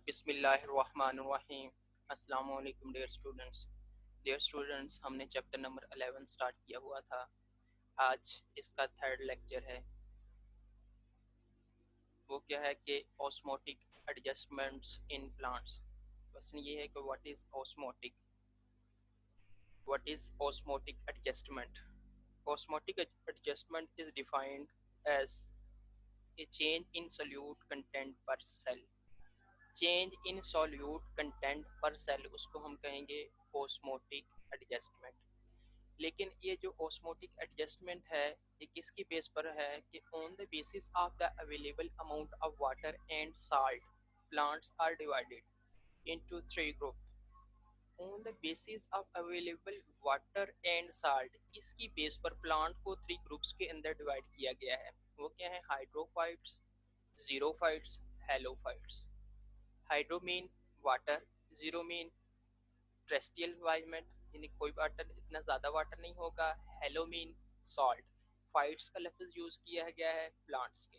बिस्मिल्लाहिर्रहमानिर्रहीम। अस्सलाम वालेकुम डियर स्टूडेंट्स, हमने चैप्टर नंबर 11 स्टार्ट किया हुआ था। आज इसका थर्ड लेक्चर है। वो क्या है कि osmotic adjustments in plants. Question ये है कि what is osmotic adjustment. Osmotic adjustment is defined as a change in solute content per cell. Change in solute content per cell, उसको हम कहेंगे ऑस्मोटिक एडजस्टमेंट। लेकिन ये जो ऑस्मोटिक एडजस्टमेंट है, ये किसकी बेस पर है कि on the basis of the available amount of water and salt plants are divided into three group. On the basis of available water and salt, इसकी बेस पर प्लांट को थ्री ग्रुप्स के अंदर डिवाइड किया गया है। वो क्या है? Hydrophytes, xerophytes, halophytes. Hydro mean water, xero mean terrestrial environment, यानी कोई वाटर, इतना ज़्यादा वाटर नहीं होगा। Hello mean salt. फाइट्स का लफ्ज़ यूज़ किया गया है प्लांट्स के।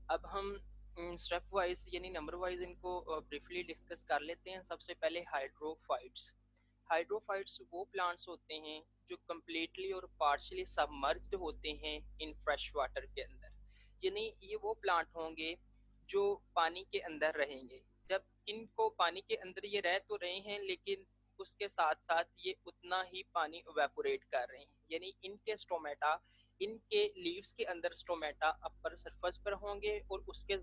अब हम स्टेप वाइज यानी नंबर वाइज इनको ब्रीफली डिस्कस कर लेते हैं। सबसे पहले हाइड्रोफाइट्स। हाइड्रोफाइट्स वो प्लांट्स होते हैं जो कम्प्लीटली और पार्शली सबमर्ज्ड होते हैं इन फ्रेश वाटर के अंदर। यानी ये वो प्लांट होंगे जो पानी के अंदर रहेंगे। जब इनको पानी के अंदर ये रह तो रहे हैं, लेकिन उसके साथ साथ ये उतना ही पानी इवेपोरेट कर रहे हैं। यानी इनके स्टोमेटा, इनके लीव्स के अंदर स्टोमेटा अपर सरफेस पर होंगे और उसके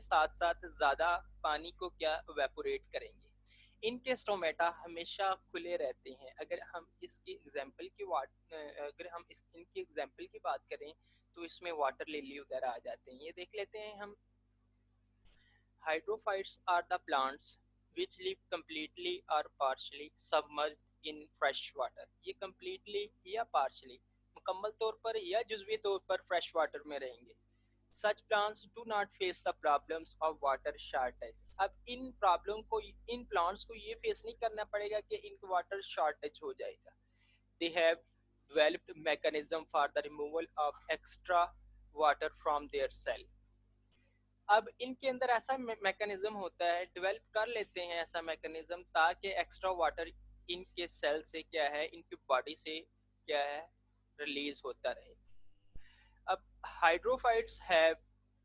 साथ साथ ज़्यादा पानी को क्या इवेपोरेट करेंगे। इनके स्टोमेटा हमेशा खुले रहते हैं। अगर हम इनकी एग्जाम्पल की बात करें तो इसमें वाटर लिली वगैरह आ जाते हैं। ये देख लेते हैं हम। Hydrophytes are the plants which live completely or partially submerged in fresh water। ये completely या partially, मुकम्मल तौर पर या जुज़वी तौर पर fresh water में रहेंगे। Such plants do not face the problems of water shortage। अब इन प्लांट्स को ये फेस नहीं करना पड़ेगा कि इनको वाटर शॉर्टेज हो जाएगा। They have developed mechanism for the removal of extra water from their cell। अब इनके अंदर ऐसा मैकेनिज्म होता है, डेवलप कर लेते हैं ऐसा मैकेनिज्म, ताकि एक्स्ट्रा वाटर इनके सेल से क्या है, इनकी बॉडी से क्या है, रिलीज होता रहे। अब hydrophytes have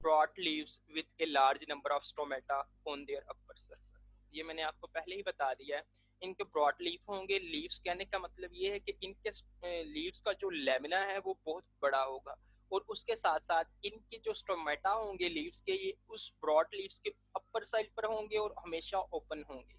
broad leaves with a large number of stomata on their upper surface. ये मैंने आपको पहले ही बता दिया है। इनके ब्रॉड लीफ होंगे। लीव्स कहने का मतलब ये है कि इनके लीव्स का जो लेमिना है वो बहुत बड़ा होगा, और उसके साथ साथ इनके जो स्टोमेटा होंगे लीव्स के, ये उस ब्रॉड लीव्स के अपर साइड पर होंगे और हमेशा ओपन होंगे।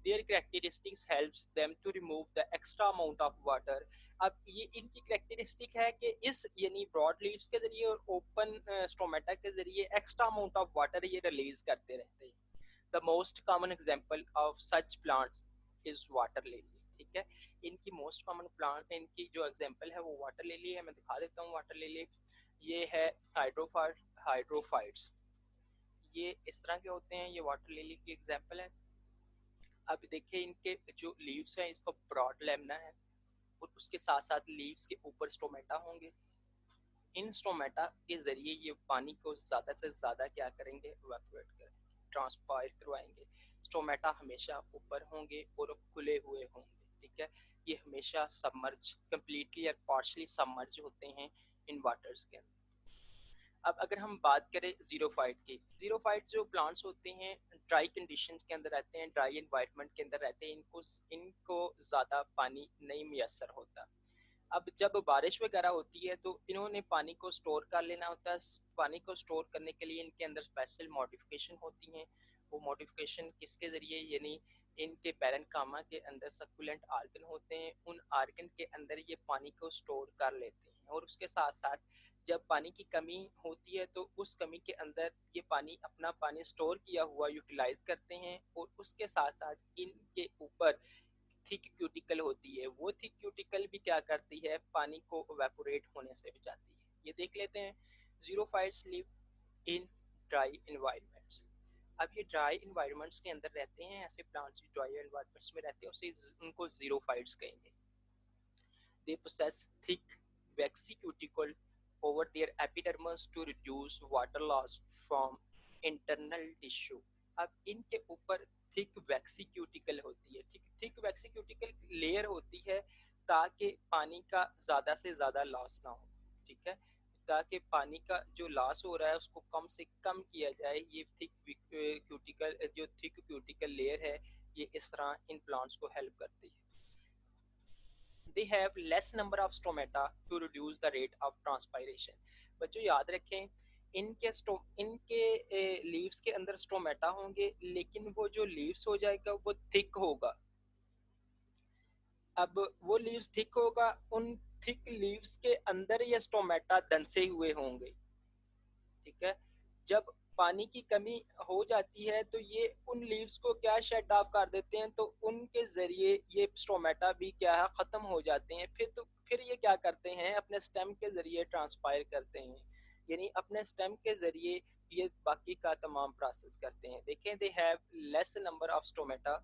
Their characteristics helps them to remove the extra amount of water। अब ये इनकी करेक्टरिस्टिक है कि इस यानी ब्रॉड लीव्स के जरिए और ओपन स्टोमेटा के जरिए एक्स्ट्रा अमाउंट ऑफ वाटर ये रिलीज करते रहते हैं। The most common example of such plants is water lily. ठीक है, इनकी मोस्ट कॉमन प्लांट, इनकी जो एग्जांपल है वो वाटर लिली है। मैं दिखा देता हूँ वाटर लिली। ये है हाइड्रोफाइट्स। ये इस तरह के होते हैं। ये वाटर लिली की एग्जांपल है। अब देखिए इनके जो लीव्स हैं इसका ब्रॉड लेमना है, और उसके साथ साथ लीव्स के ऊपर स्टोमेटा होंगे। इन स्टोमेटा के जरिए ये पानी को ज्यादा से ज्यादा क्या करेंगे, इवेपोरेट करेंगे, ट्रांसपायर करवाएंगे। स्टोमेटा हमेशा ऊपर होंगे और खुले हुए होंगे। ठीक है, ये हमेशा सबमर्ज, कंप्लीटली या पार्शली सबमर्ज होते हैं इन वाटर्स के अंदर। अब अगर हम बात करें जीरोफाइट की, जीरोफाइट जो प्लांट्स होते हैं ड्राई कंडीशंस के अंदर रहते हैं, ड्राई एनवायरनमेंट के अंदर रहते हैं। इनको ज़्यादा पानी नहीं मैसर होता। अब जब बारिश वगैरह होती है तो इन्होंने पानी को स्टोर कर लेना होता है। पानी को स्टोर करने के लिए इनके अंदर स्पेशल मॉडिफिकेशन होती हैं। वो मॉडिफिकेशन किसके ज़रिए, यानी इनके पैरेन्कामा के अंदर सक्कुलेंट आर्गन होते हैं। उन आर्गन के अंदर ये पानी को स्टोर कर लेते हैं, और उसके साथ साथ जब पानी की कमी होती है तो उस कमी के अंदर ये पानी, अपना पानी स्टोर किया हुआ यूटिलाइज करते हैं। और उसके साथ साथ इनके ऊपर थिक क्यूटिकल होती है। वो थिक क्यूटिकल भी क्या करती है, पानी को इवेपोरेट होने से बचाती है। ये देख लेते हैं। Xerophytes live in dry environments. अब ये ड्राई एनवायरनमेंट्स के अंदर रहते हैं। ऐसे प्लांट्स भी ड्राई एनवायरनमेंट्स में रहते हैं, उसे उनको जीरोफाइट्स कहेंगे। They possess thick waxy cuticle over their epidermis to reduce water loss from internal tissue. अब इनके ऊपर थिक वैक्सी क्यूटिकल होती है, ठीक, थिक वैक्सी क्यूटिकल लेयर होती है ताकि पानी का ज़्यादा से ज़्यादा लॉस ना हो, ठीक है, ताकि पानी का जो लॉस हो रहा है उसको कम से कम किया जाए। ये थिक क्यूटिकल, जो थिक क्यूटिकल लेयर है, ये इस तरह इन प्लांट्स को हेल्प करती है। They have less number of stomata to reduce the rate of transpiration. बच्चों याद रखें, इनके लीव्स के अंदर स्टोमेटा होंगे, लेकिन वो जो लीव्स हो जाएगा वो थिक होगा। अब वो लीव्स थिक होगा, उन थिक लीव्स के अंदर ये स्टोमेटा दंसे हुए होंगे, ठीक है। जब पानी की कमी हो जाती है तो ये उन लीव्स को क्या शट ऑफ कर देते हैं, तो उनके जरिए ये स्टोमेटा भी क्या है, खत्म हो जाते हैं। फिर ये क्या करते हैं, अपने स्टेम के जरिए ट्रांसपायर करते हैं, यानी अपने स्टेम के जरिए ये बाकी का तमाम प्रोसेस करते हैं। देखें, they have less number of stomata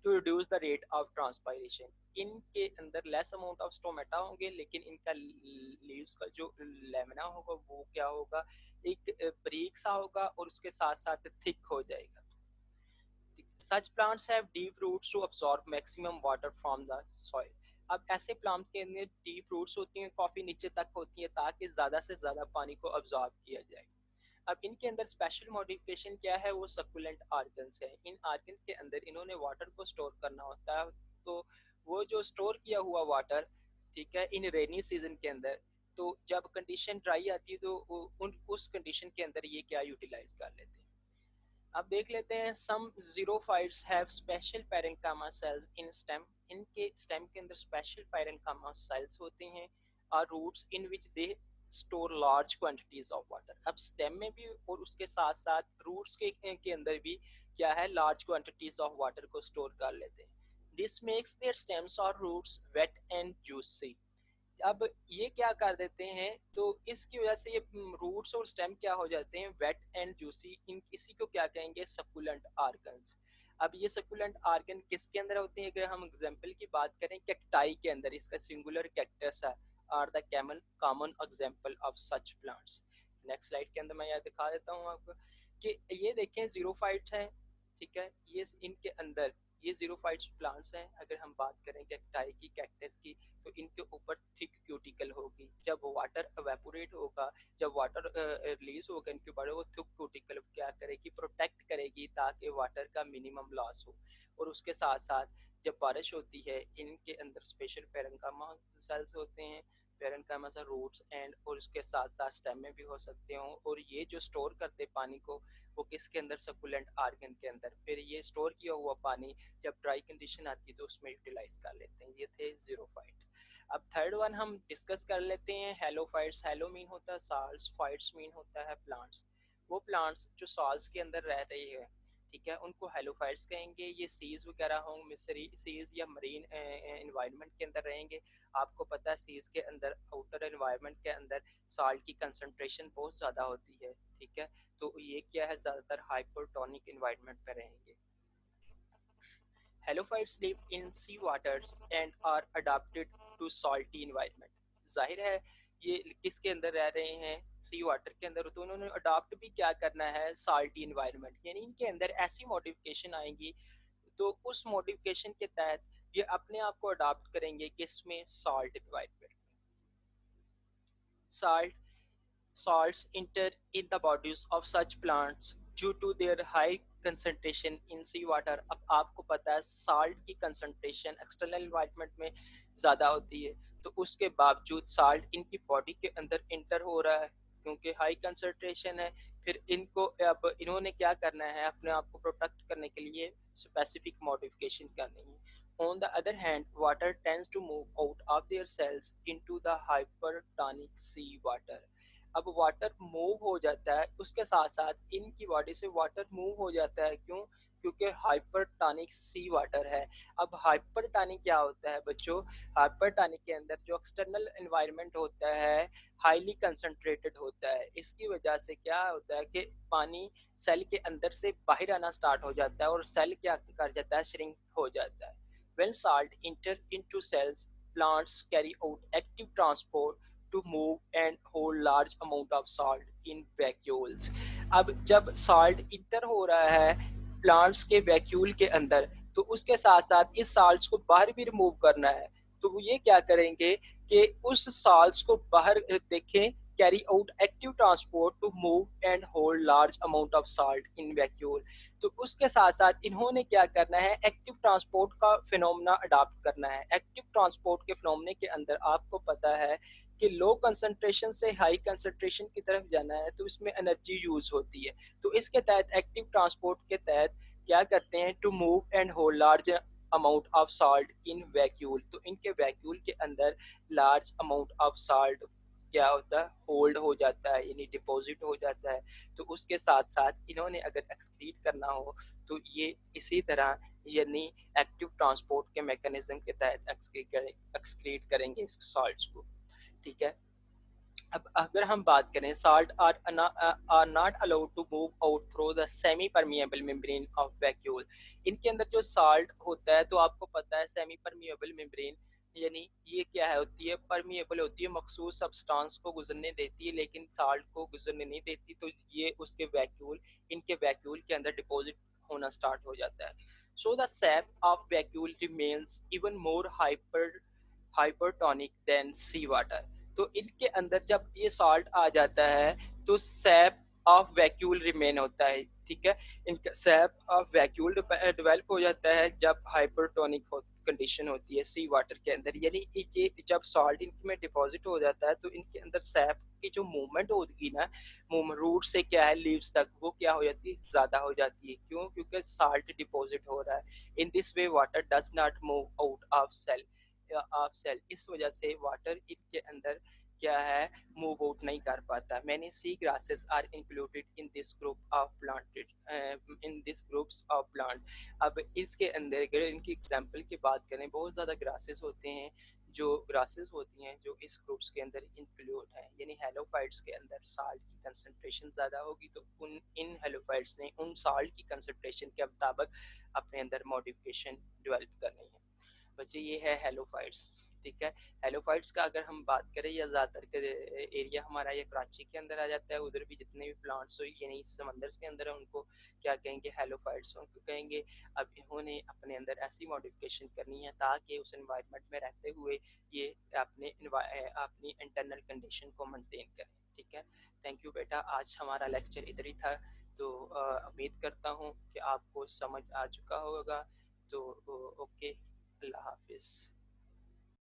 to reduce the rate of transpiration. इनके अंदर लेस अमाउंट ऑफ स्टोमेटा होंगे, लेकिन इनका लीव्स का जो लेमिना होगा वो क्या होगा, एक ब्रीक सा होगा और उसके साथ साथ थिक हो जाएगा। Such plants have deep roots to absorb maximum water from the soil. अब ऐसे प्लांट के अंदर डीप रूट्स होती हैं, काफी नीचे तक होती हैं, ताकि ज्यादा से ज्यादा पानी को अब्सॉर्ब किया जाए। अब इनके अंदर स्पेशल मॉडिफिकेशन क्या है, वो सकुलेंट आर्गन्स है। इन आर्गन के अंदर इन्होंने वाटर को स्टोर करना होता है, तो वो जो स्टोर किया हुआ वाटर, ठीक है, इन रेनी सीजन के अंदर, तो जब कंडीशन ड्राई आती है तो उस कंडीशन के अंदर ये क्या यूटिलाइज कर लेते हैं। अब देख लेते हैं, some xerophytes have special parenchyma cells in stem. इनके स्टेम के अंदर स्पेशल पैरेन्काइमा सेल्स होते हैं, और roots in which they store large quantities of water. अब स्टेम में भी और उसके साथ साथ रूट्स के अंदर भी क्या है, लार्ज क्वांटिटीज ऑफ वाटर को स्टोर कर लेते हैं। दिस मेक्स देयर स्टेम्स और रूट्स वेट एंड जूसी। अब ये क्या कर देते हैं, तो इसकी वजह से ये रूट्स और स्टेम क्या हो जाते हैं, वेट एंड जूसी। इन इसी को क्या कहेंगे, सकुलेंट आर्गन्स। अब ये सकुलेंट आर्गन किसके अंदर होते हैं, अगर हम एग्जांपल की बात करें, कैक्टाई के अंदर, इसका सिंगुलर कैक्टस है, are the common example of such plants. Next slide के अंदर मैं यह दिखा देता हूँ आपको कि ये देखें जीरोफाइट्स हैं, ठीक है, ये इनके अंदर ये जीरोफाइट्स प्लांट्स हैं। अगर हम बात करें कैक्टाई की, कैक्टस की, तो इनके ऊपर थिक क्यूटिकल होगी। जब वाटर एवेपोरेट होगा, जब वाटर रिलीज होगा इनके ऊपर, वो थिक क्यूटिकल क्या करेगी, प्रोटेक्ट करेगी, ताकि वाटर का मिनिमम लॉस हो। और उसके साथ साथ जब बारिश होती है, इनके अंदर स्पेशल पैरेन्काइमा सेल्स होते हैं, पैरेन्काइमा से रूट्स एंड, और उसके साथ साथ स्टेम में भी हो सकते हो, और ये जो स्टोर करते पानी को, वो किसके अंदर, सकुलेंट आर्गन के अंदर। फिर ये स्टोर किया हुआ पानी जब ड्राई कंडीशन आती है तो उसमें यूटिलाइज कर लेते हैं। ये थे जीरोफाइट। अब थर्ड वन हम डिस्कस कर लेते हैं, हेलोफाइट्स। हेलो मीन होता है साल्स, फाइट्स मीन होता है प्लांट्स। वो प्लांट्स जो साल्स के अंदर रह रही है, ठीक है, उनको हेलोफाइट्स कहेंगे। ये सीज वगैरह होंगे, मिसरी सीज या मरीन एनवायरनमेंट के अंदर रहेंगे। आपको पता है सीज के अंदर, आउटर एनवायरनमेंट के अंदर साल्ट की कंसंट्रेशन बहुत ज़्यादा होती है, ठीक है, तो ये क्या है, ज़्यादातर हाइपरटोनिक एनवायरनमेंट में रहेंगे। Halophytes live in sea waters and are adapted to salty environment. जाहिर है ये किसके अंदर रह रहे हैं, सी वाटर के अंदर, तो उन्होंने अडाप्ट भी क्या करना है, साल्टी एनवायरनमेंट, यानी इनके अंदर ऐसी मॉडिफिकेशन आएंगी, तो उस मॉडिफिकेशन के तहत ये अपने आप को अडाप्ट करेंगे किसमें, salt environment. Salt salts enter in the bodies of such plants due to their high concentration in sea water। अब आपको पता है साल्ट की कंसंट्रेशन एक्सटर्नल एनवायरनमेंट में ज़्यादा होती है, तो उसके बावजूद साल्ट इनकी बॉडी के अंदर इंटर हो रहा है, क्योंकि हाई कंसंट्रेशन है। फिर इनको अब इन्होंने क्या करना है, अपने आप को प्रोटेक्ट करने के लिए स्पेसिफिक मॉडिफिकेशन करनी है। On the other hand, water tends to move out of their cells into the hypertonic sea water। अब वाटर मूव हो जाता है, उसके साथ साथ इनकी बॉडी से वाटर मूव हो जाता है, क्यों, क्योंकि हाइपरटोनिक सी वाटर है। अब हाइपरटोनिक क्या होता है बच्चों, हाइपरटोनिक के अंदर जो एक्सटर्नल एनवायरनमेंट होता है हाईली कंसंट्रेटेड होता है। इसकी वजह से क्या होता है कि पानी सेल के अंदर से बाहर आना स्टार्ट हो जाता है, और सेल क्या कर जाता है, श्रिंक हो जाता है। When salt enter into cells, plants carry out active transport to move and hold large amount of salt in vacuoles. अब जब salt इंटर हो रहा है प्लांट्स के वैक्यूल के अंदर, तो उसके साथ साथ इस साल्ट्स को बाहर भी रिमूव करना है। तो वो ये क्या करेंगे कि उस साल्ट्स को बाहर देखें, carry out active transport to move and hold large amount of salt in vacuole. तो उसके साथ साथ इन्होंने क्या करना है, एक्टिव ट्रांसपोर्ट का फिनोमेना अडॉप्ट करना है। एक्टिव ट्रांसपोर्ट के फिनोमेने के अंदर आपको पता है कि लो कंसंट्रेशन से हाई कंसंट्रेशन की तरफ जाना है, तो इसमें एनर्जी यूज होती है। तो इसके तहत एक्टिव ट्रांसपोर्ट के तहत क्या करते हैं, to move and hold large amount of salt in vacuole. तो इनके वैक्यूल के अंदर लार्ज अमाउंट ऑफ साल्ट क्या होता है, होल्ड हो जाता है, यानी डिपॉजिट हो जाता है। तो उसके साथ साथ इन्होंने अगर एक्सक्रीट करना हो तो ये इसी तरह यानी एक्टिव ट्रांसपोर्ट के मैकेनिज्म के तहत एक्सक्रीट करेंगे इस सॉल्ट्स को। ठीक है। अब अगर हम बात करें, salt are not allowed to move out through the semi permeable membrane of vacuole. इनके अंदर जो साल्ट होता है, तो आपको पता है सेमी परमिएबल मेम्ब्रेन यानी ये क्या है, होती है परमिएबल होती है, मखसूस सब्सटेंस को गुजरने देती है लेकिन साल्ट को गुजरने नहीं देती। तो ये उसके वैक्यूल, इनके वैक्यूल के अंदर डिपॉजिट होना स्टार्ट हो जाता है। So the sap of vacuole remains even more hypertonic than sea water. तो इनके अंदर जब ये सॉल्ट आ जाता है तो सैप ऑफ वैक्यूल रिमेन होता है। ठीक है। इनका सैप ऑफ वैक्यूल डेवलप हो जाता है जब हाइपरटोनिक कंडीशन होती है सी वाटर के अंदर, यानी ये जब सॉल्ट इनमें डिपॉजिट हो जाता है तो इनके अंदर सैप की जो मूवमेंट होगी ना, मूवमेंट रूट से क्या है लीव्स तक, वो क्या हो जाती है, ज्यादा हो जाती है। क्यों? क्योंकि साल्ट डिपॉजिट हो रहा है। In this way water does not move out of cell. इस वजह से वाटर इनके अंदर क्या है, मूव आउट नहीं कर पाता। Many sea grasses are included in this group of planted in this groups of plant. अब इसके अंदर अगर इनकी एग्जांपल की बात करें, बहुत ज़्यादा ग्रासेस होते हैं, जो ग्रासेस होती हैं जो इस ग्रुप्स के अंदर इंक्लूड हैं। यानी हेलोफाइट्स के अंदर साल्ट की कंसंट्रेशन ज़्यादा होगी, तो उन इन हेलोफाइट्स ने उन साल्ट की कंसंट्रेशन के मुताबिक अपने अंदर मॉडिफिकेशन डेवलप करनी है। बच्चे ये है हेलोफाइट्स। ठीक है। हेलोफाइट्स का अगर हम बात करें, या ज़्यादातर एरिया हमारा ये कराची के अंदर आ जाता है, उधर भी जितने भी प्लांट्स हो यानी समंदर के अंदर है उनको क्या कहेंगे, हेलोफाइट्स उनको कहेंगे। अब इन्होंने अपने अंदर ऐसी मॉडिफिकेशन करनी है ताकि उस एनवायरनमेंट में रहते हुए ये अपनी इंटरनल कंडीशन को मेंटेन करें। ठीक है। थैंक यू बेटा, आज हमारा लेक्चर इधर ही था। तो उम्मीद करता हूँ कि आपको समझ आ चुका होगा। तो ओके, अल्लाह हाफिज़।